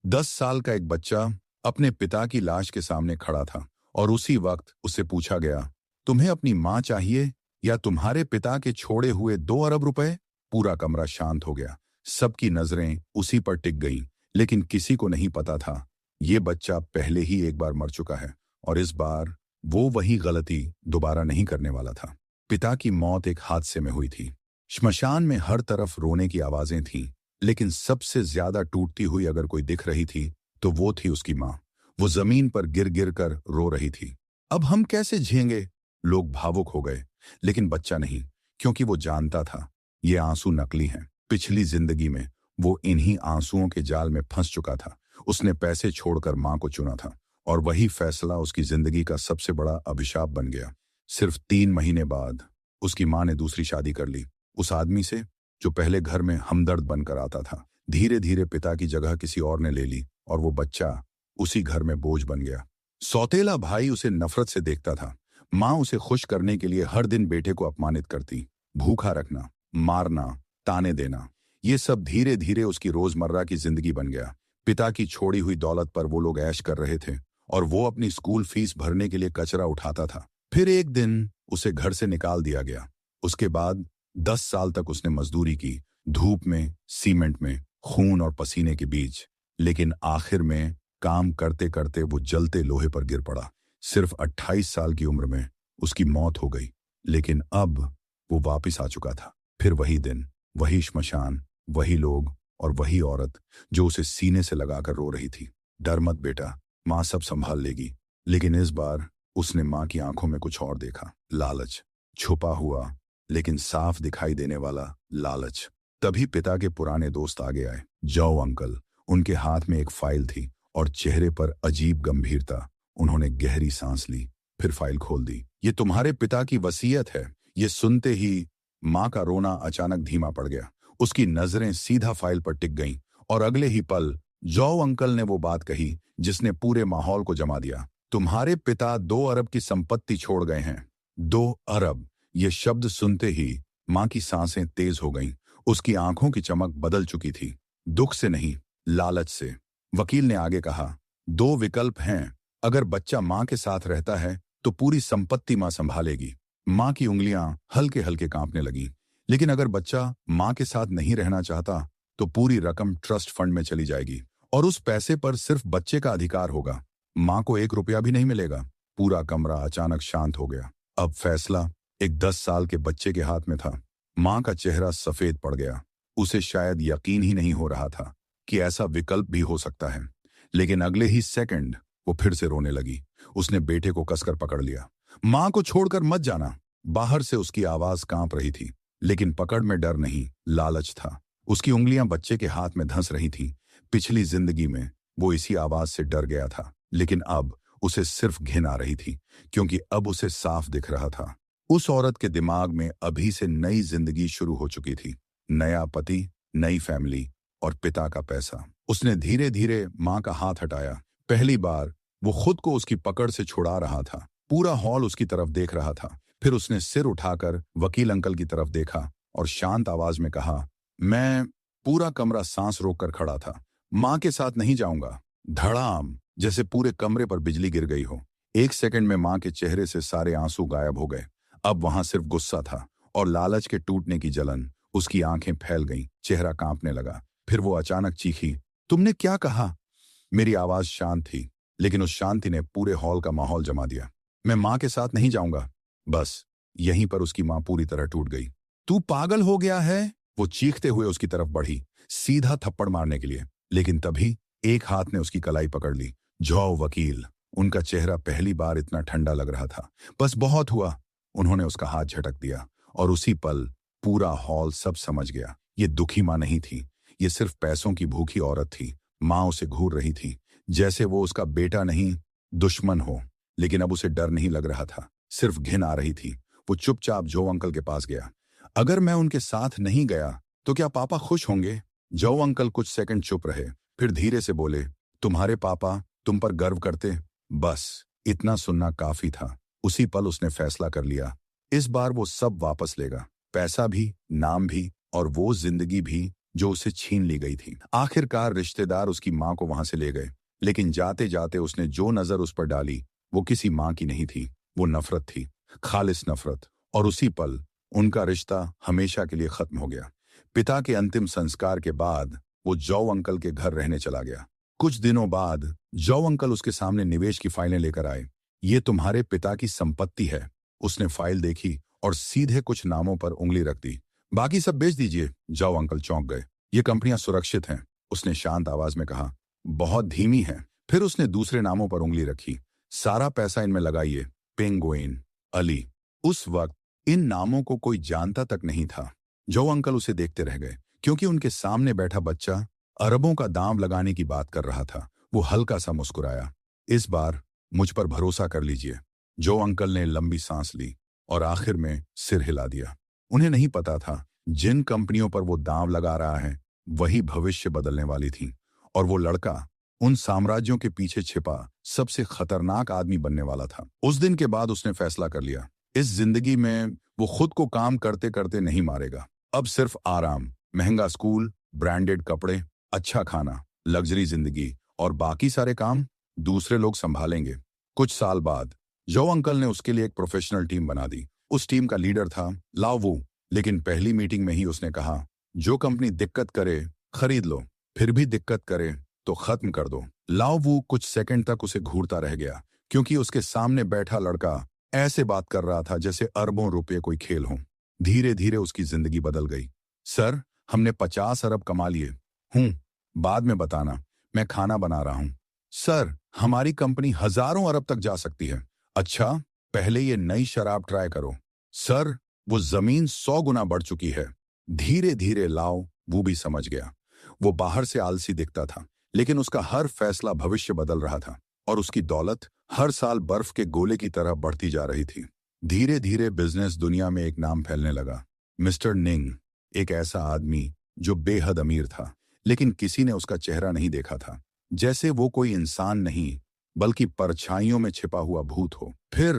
10 साल का एक बच्चा अपने पिता की लाश के सामने खड़ा था और उसी वक्त उसे पूछा गया, तुम्हें अपनी मां चाहिए या तुम्हारे पिता के छोड़े हुए 2 अरब रुपए? पूरा कमरा शांत हो गया। सबकी नजरें उसी पर टिक गईं, लेकिन किसी को नहीं पता था ये बच्चा पहले ही एक बार मर चुका है और इस बार वो वही गलती दोबारा नहीं करने वाला था। पिता की मौत एक हादसे में हुई थी। श्मशान में हर तरफ रोने की आवाजें थीं, लेकिन सबसे ज्यादा टूटती हुई अगर कोई दिख रही थी तो वो थी उसकी मां। वो जमीन पर गिर गिर कर रो रही थी। अब हम कैसे झेंगे? लोग भावुक हो गए, लेकिन बच्चा नहीं, क्योंकि वो जानता था ये आंसू नकली हैं। पिछली जिंदगी में वो इन्हीं आंसुओं के जाल में फंस चुका था। उसने पैसे छोड़कर मां को चुना था और वही फैसला उसकी जिंदगी का सबसे बड़ा अभिशाप बन गया। सिर्फ 3 महीने बाद उसकी मां ने दूसरी शादी कर ली, उस आदमी से जो पहले घर में हमदर्द बनकर आता था। धीरे धीरे पिता की जगह किसी और ने ले ली और वो बच्चा उसी घर में बोझ बन गया। सौतेला भाई उसे नफरत से देखता था। मां उसे खुश करने के लिए हर दिन बेटे को अपमानित करती, भूखा रखना, मारना, ताने देना। ये सब धीरे धीरे उसकी रोजमर्रा की जिंदगी बन गया। पिता की छोड़ी हुई दौलत पर वो लोग ऐश कर रहे थे और वो अपनी स्कूल फीस भरने के लिए कचरा उठाता था। फिर एक दिन उसे घर से निकाल दिया गया। उसके बाद 10 साल तक उसने मजदूरी की, धूप में, सीमेंट में, खून और पसीने के बीच। लेकिन आखिर में काम करते करते वो जलते लोहे पर गिर पड़ा। सिर्फ 28 साल की उम्र में उसकी मौत हो गई। लेकिन अब वो वापस आ चुका था। फिर वही दिन, वही श्मशान, वही लोग और वही औरत जो उसे सीने से लगाकर रो रही थी। डर मत बेटा, मां सब संभाल लेगी। लेकिन इस बार उसने मां की आंखों में कुछ और देखा। लालच, छुपा हुआ लेकिन साफ दिखाई देने वाला लालच। तभी पिता के पुराने दोस्त आगे आए, जाओ अंकल। उनके हाथ में एक फाइल थी और चेहरे पर अजीब गंभीरता। उन्होंने गहरी सांस ली, फिर फाइल खोल दी। ये तुम्हारे पिता की वसीयत है। ये सुनते ही मां का रोना अचानक धीमा पड़ गया। उसकी नजरें सीधा फाइल पर टिक गईं और अगले ही पल जाओ अंकल ने वो बात कही जिसने पूरे माहौल को जमा दिया। तुम्हारे पिता 2 अरब की संपत्ति छोड़ गए हैं। 2 अरब! ये शब्द सुनते ही मां की सांसें तेज हो गईं। उसकी आंखों की चमक बदल चुकी थी, दुख से नहीं, लालच से। वकील ने आगे कहा, 2 विकल्प हैं। अगर बच्चा मां के साथ रहता है तो पूरी संपत्ति मां संभालेगी। मां की उंगलियां हल्के हल्के कांपने लगीं। लेकिन अगर बच्चा मां के साथ नहीं रहना चाहता तो पूरी रकम ट्रस्ट फंड में चली जाएगी और उस पैसे पर सिर्फ बच्चे का अधिकार होगा। मां को 1 रुपया भी नहीं मिलेगा। पूरा कमरा अचानक शांत हो गया। अब फैसला एक 10 साल के बच्चे के हाथ में था। मां का चेहरा सफेद पड़ गया। उसे शायद यकीन ही नहीं हो रहा था कि ऐसा विकल्प भी हो सकता है। लेकिन अगले ही सेकंड वो फिर से रोने लगी। उसने बेटे को कसकर पकड़ लिया। मां को छोड़कर मत जाना। बाहर से उसकी आवाज कांप रही थी, लेकिन पकड़ में डर नहीं, लालच था। उसकी उंगलियां बच्चे के हाथ में धंस रही थीं। पिछली जिंदगी में वो इसी आवाज से डर गया था, लेकिन अब उसे सिर्फ घिन आ रही थी, क्योंकि अब उसे साफ दिख रहा था उस औरत के दिमाग में अभी से नई जिंदगी शुरू हो चुकी थी। नया पति, नई फैमिली और पिता का पैसा। उसने धीरे धीरे मां का हाथ हटाया। पहली बार वो खुद को उसकी पकड़ से छुड़ा रहा था। पूरा हॉल उसकी तरफ देख रहा था। फिर उसने सिर उठाकर वकील अंकल की तरफ देखा और शांत आवाज में कहा, मैं। पूरा कमरा सांस रोककर खड़ा था। मां के साथ नहीं जाऊंगा। धड़ाम, जैसे पूरे कमरे पर बिजली गिर गई हो। एक सेकंड में मां के चेहरे से सारे आंसू गायब हो गए। अब वहां सिर्फ गुस्सा था और लालच के टूटने की जलन। उसकी आंखें फैल गईं, चेहरा कांपने लगा। फिर वो अचानक चीखी, तुमने क्या कहा? मेरी आवाज शांत थी, लेकिन उस शांति ने पूरे हॉल का माहौल जमा दिया। मैं मां के साथ नहीं जाऊंगा। बस यहीं पर उसकी मां पूरी तरह टूट गई। तू पागल हो गया है? वो चीखते हुए उसकी तरफ बढ़ी, सीधा थप्पड़ मारने के लिए। लेकिन तभी एक हाथ ने उसकी कलाई पकड़ ली। जाओ वकील। उनका चेहरा पहली बार इतना ठंडा लग रहा था। बस बहुत हुआ। उन्होंने उसका हाथ झटक दिया और उसी पल पूरा हॉल सब समझ गया। ये दुखी मां नहीं थी, ये सिर्फ पैसों की भूखी औरत थी। मां उसे घूर रही थी, जैसे वो उसका बेटा नहीं, दुश्मन हो। लेकिन अब उसे डर नहीं लग रहा था, सिर्फ घिन आ रही थी। वो चुपचाप जो अंकल के पास गया। अगर मैं उनके साथ नहीं गया तो क्या पापा खुश होंगे? जो अंकल कुछ सेकंड चुप रहे, फिर धीरे से बोले, तुम्हारे पापा तुम पर गर्व करते। बस इतना सुनना काफी था। उसी पल उसने फैसला कर लिया, इस बार वो सब वापस लेगा। पैसा भी, नाम भी और वो जिंदगी भी जो उसे छीन ली गई थी। आखिरकार रिश्तेदार उसकी माँ को वहां से ले गए, लेकिन जाते जाते उसने जो नजर उस पर डाली वो किसी माँ की नहीं थी, वो नफरत थी, खालिस नफरत। और उसी पल उनका रिश्ता हमेशा के लिए खत्म हो गया। पिता के अंतिम संस्कार के बाद वो जॉ अंकल के घर रहने चला गया। कुछ दिनों बाद जॉ अंकल उसके सामने निवेश की फाइलें लेकर आए। ये तुम्हारे पिता की संपत्ति है। उसने फाइल देखी और सीधे कुछ नामों पर उंगली रख दी। बाकी सब बेच दीजिए। जॉ अंकल चौंक गए। ये कंपनियां सुरक्षित हैं, उसने शांत आवाज में कहा। बहुत धीमी है। फिर उसने दूसरे नामों पर उंगली रखी। सारा पैसा इनमें लगाइए। पेंगुइन, अली। उस वक्त इन नामों को कोई जानता तक नहीं था। जॉ अंकल उसे देखते रह गए, क्योंकि उनके सामने बैठा बच्चा अरबों का दाम लगाने की बात कर रहा था। वो हल्का सा मुस्कुराया। इस बार मुझ पर भरोसा कर लीजिए। जॉ अंकल ने लंबी सांस ली और आखिर में सिर हिला दिया। उन्हें नहीं पता था जिन कंपनियों पर वो दांव लगा रहा है वही भविष्य बदलने वाली थी, और वो लड़का उन साम्राज्यों के पीछे छिपा सबसे खतरनाक आदमी बनने वाला था। उस दिन के बाद उसने फैसला कर लिया, इस जिंदगी में वो खुद को काम करते करते नहीं मारेगा। अब सिर्फ आराम, महंगा स्कूल, ब्रांडेड कपड़े, अच्छा खाना, लग्जरी जिंदगी, और बाकी सारे काम दूसरे लोग संभालेंगे। कुछ साल बाद जॉ अंकल ने उसके लिए एक प्रोफेशनल टीम बना दी। उस टीम का लीडर था लाओ वू। लेकिन पहली मीटिंग में ही उसने कहा, जो कंपनी दिक्कत करे खरीद लो, फिर भी दिक्कत करे तो खत्म कर दो। लाओ वू कुछ सेकंड तक उसे घूरता रह गया, क्योंकि उसके सामने बैठा लड़का ऐसे बात कर रहा था जैसे अरबों रुपए कोई खेल हो। धीरे धीरे उसकी जिंदगी बदल गई। सर, हमने 50 अरब कमा लिए। बाद में बताना, मैं खाना बना रहा हूं। सर, हमारी कंपनी हजारों अरब तक जा सकती है। अच्छा, पहले ये नई शराब ट्राई करो। सर, वो जमीन 100 गुना बढ़ चुकी है। धीरे धीरे लाओ वो भी समझ गया। वो बाहर से आलसी दिखता था, लेकिन उसका हर फैसला भविष्य बदल रहा था, और उसकी दौलत हर साल बर्फ के गोले की तरह बढ़ती जा रही थी। धीरे धीरे बिजनेस दुनिया में एक नाम फैलने लगा, मिस्टर निंग। एक ऐसा आदमी जो बेहद अमीर था, लेकिन किसी ने उसका चेहरा नहीं देखा था, जैसे वो कोई इंसान नहीं बल्कि परछाइयों में छिपा हुआ भूत हो। फिर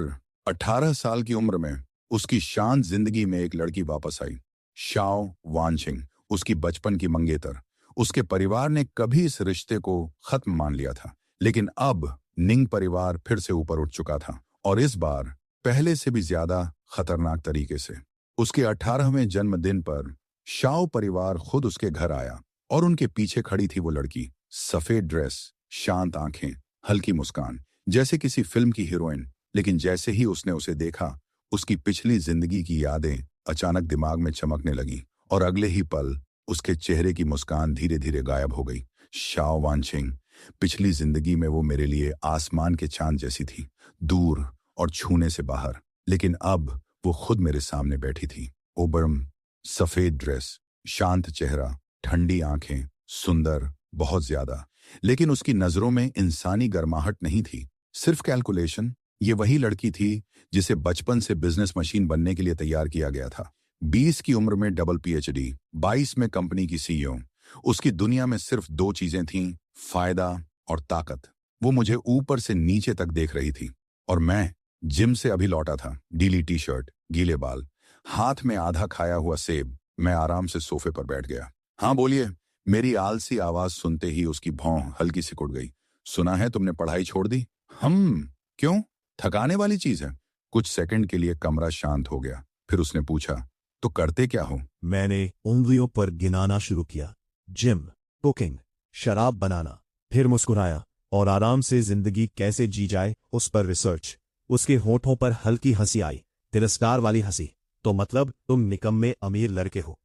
18 साल की उम्र में उसकी शांत जिंदगी में एक लड़की वापस आई, शाओ वानशिंग, उसकी बचपन की मंगेतर। उसके परिवार ने कभी इस रिश्ते को खत्म मान लिया था, लेकिन अब निंग परिवार फिर से ऊपर उठ चुका था, और इस बार पहले से भी ज्यादा खतरनाक तरीके से। उसके 18वें जन्मदिन पर शाओ परिवार खुद उसके घर आया, और उनके पीछे खड़ी थी वो लड़की, सफेद ड्रेस, शांत आंखें, हल्की मुस्कान, जैसे किसी फिल्म की हीरोइन। लेकिन जैसे ही उसने उसे देखा, उसकी पिछली जिंदगी की यादें अचानक दिमाग में चमकने लगी, और अगले ही पल उसके चेहरे की मुस्कान धीरे धीरे गायब हो गई। शाओ वानशिंग, पिछली जिंदगी में वो मेरे लिए आसमान के चांद जैसी थी, दूर और छूने से बाहर। लेकिन अब वो खुद मेरे सामने बैठी थी, ओबरम, सफेद ड्रेस, शांत चेहरा, ठंडी आंखें, सुंदर बहुत ज्यादा। लेकिन उसकी नजरों में इंसानी गर्माहट नहीं थी, सिर्फ कैलकुलेशन। ये वही लड़की थी जिसे बचपन से बिजनेस मशीन बनने के लिए तैयार किया गया था। 20 की उम्र में डबल PhD, 22 में कंपनी की CEO। उसकी दुनिया में सिर्फ 2 चीजें थीं, फायदा और ताकत। वो मुझे ऊपर से नीचे तक देख रही थी, और मैं जिम से अभी लौटा था, ढीली टी-शर्ट, गीले बाल, हाथ में आधा खाया हुआ सेब। मैं आराम से सोफे पर बैठ गया। हाँ बोलिए। मेरी आलसी आवाज सुनते ही उसकी भौं हल्की सी उड़ गई। सुना है तुमने पढ़ाई छोड़ दी? क्यों? थकाने वाली चीज है। कुछ सेकंड के लिए कमरा शांत हो गया। फिर उसने पूछा, तो करते क्या हो? मैंने उंगलियों पर गिनाना शुरू किया। जिम, कुकिंग, शराब बनाना। फिर मुस्कुराया, और आराम से जिंदगी कैसे जी जाए उस पर रिसर्च। उसके होठों पर हल्की हंसी आई, तिरस्कार वाली हंसी। तो मतलब तुम निकम्मे अमीर लड़के हो?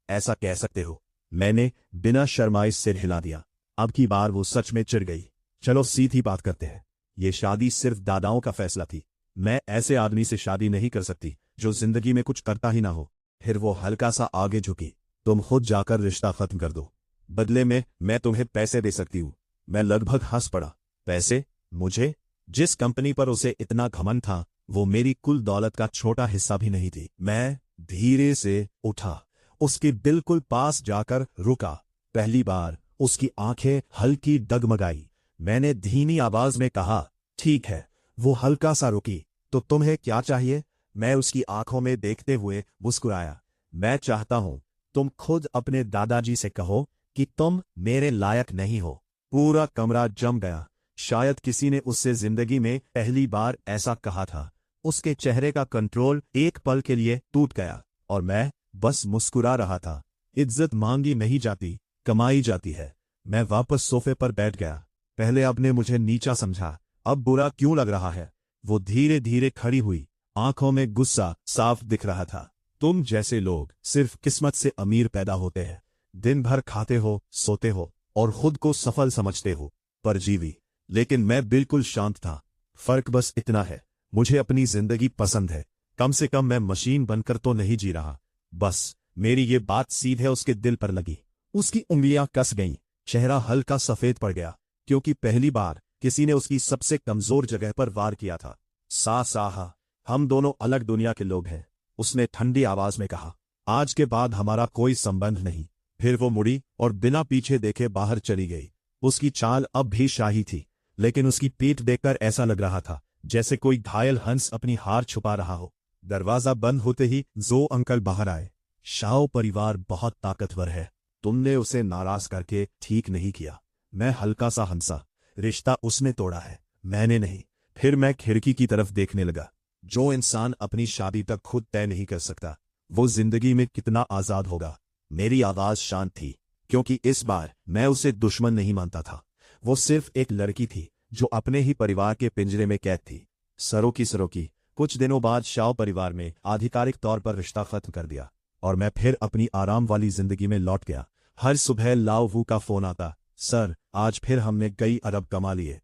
ऐसा कह सकते हो। मैंने बिना शर्माए सिर हिला दिया। अब की बार वो सच में चिढ़ गई। चलो सीधी बात करते हैं। ये शादी सिर्फ दादाओं का फैसला थी। मैं ऐसे आदमी से शादी नहीं कर सकती जो जिंदगी में कुछ करता ही ना हो। फिर वो हल्का सा आगे झुकी। तुम खुद जाकर रिश्ता खत्म कर दो, बदले में मैं तुम्हें पैसे दे सकती हूँ। मैं लगभग हंस पड़ा। पैसे? मुझे? जिस कंपनी पर उसे इतना घमंड था वो मेरी कुल दौलत का छोटा हिस्सा भी नहीं थी। मैं धीरे से उठा, उसके बिल्कुल पास जाकर रुका। पहली बार उसकी आंखें हल्की डगमगाई। मैंने धीमी आवाज में कहा, ठीक है। वो हल्का सा रुकी। तो तुम्हें क्या चाहिए? मैं उसकी आंखों में देखते हुए मुस्कुराया। मैं चाहता हूं तुम खुद अपने दादाजी से कहो कि तुम मेरे लायक नहीं हो। पूरा कमरा जम गया। शायद किसी ने उससे जिंदगी में पहली बार ऐसा कहा था। उसके चेहरे का कंट्रोल एक पल के लिए टूट गया और मैं बस मुस्कुरा रहा था। इज्जत मांगी नहीं जाती, कमाई जाती है। मैं वापस सोफे पर बैठ गया। पहले आपने मुझे नीचा समझा, अब बुरा क्यों लग रहा है? वो धीरे धीरे खड़ी हुई, आंखों में गुस्सा साफ दिख रहा था। तुम जैसे लोग सिर्फ किस्मत से अमीर पैदा होते हैं। दिन भर खाते हो, सोते हो और खुद को सफल समझते हो, परजीवी। लेकिन मैं बिल्कुल शांत था। फर्क बस इतना है, मुझे अपनी जिंदगी पसंद है। कम से कम मैं मशीन बनकर तो नहीं जी रहा। बस मेरी ये बात सीधे उसके दिल पर लगी। उसकी उंगलियां कस गईं, चेहरा हल्का सफेद पड़ गया, क्योंकि पहली बार किसी ने उसकी सबसे कमजोर जगह पर वार किया था। साहा, हम दोनों अलग दुनिया के लोग हैं, उसने ठंडी आवाज में कहा। आज के बाद हमारा कोई संबंध नहीं। फिर वो मुड़ी और बिना पीछे देखे बाहर चली गई। उसकी चाल अब भी शाही थी, लेकिन उसकी पीठ देखकर ऐसा लग रहा था जैसे कोई घायल हंस अपनी हार छुपा रहा हो। दरवाजा बंद होते ही जो अंकल बाहर आए। शाओ परिवार बहुत ताकतवर है। तुमने उसे नाराज करके ठीक नहीं किया। मैं हल्का सा हंसा। रिश्ता उसने तोड़ा है, मैंने नहीं। फिर मैं खिड़की की तरफ देखने लगा। जो इंसान अपनी शादी तक खुद तय नहीं कर सकता, वो जिंदगी में कितना आजाद होगा। मेरी आवाज शांत थी, क्योंकि इस बार मैं उसे दुश्मन नहीं मानता था। वो सिर्फ एक लड़की थी जो अपने ही परिवार के पिंजरे में कैद थी। सरों की कुछ दिनों बाद शाओ परिवार में आधिकारिक तौर पर रिश्ता खत्म कर दिया और मैं फिर अपनी आराम वाली जिंदगी में लौट गया। हर सुबह लाओ वू का फोन आता, सर आज फिर हमने कई अरब कमा लिए।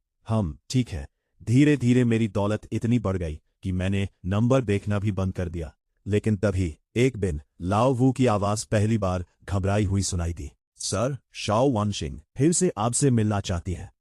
ठीक है। धीरे धीरे मेरी दौलत इतनी बढ़ गई कि मैंने नंबर देखना भी बंद कर दिया। लेकिन तभी एक दिन लाओ वू की आवाज पहली बार घबराई हुई सुनाई दी। सर, शाओ वानशिंग फिर से आपसे मिलना चाहती है।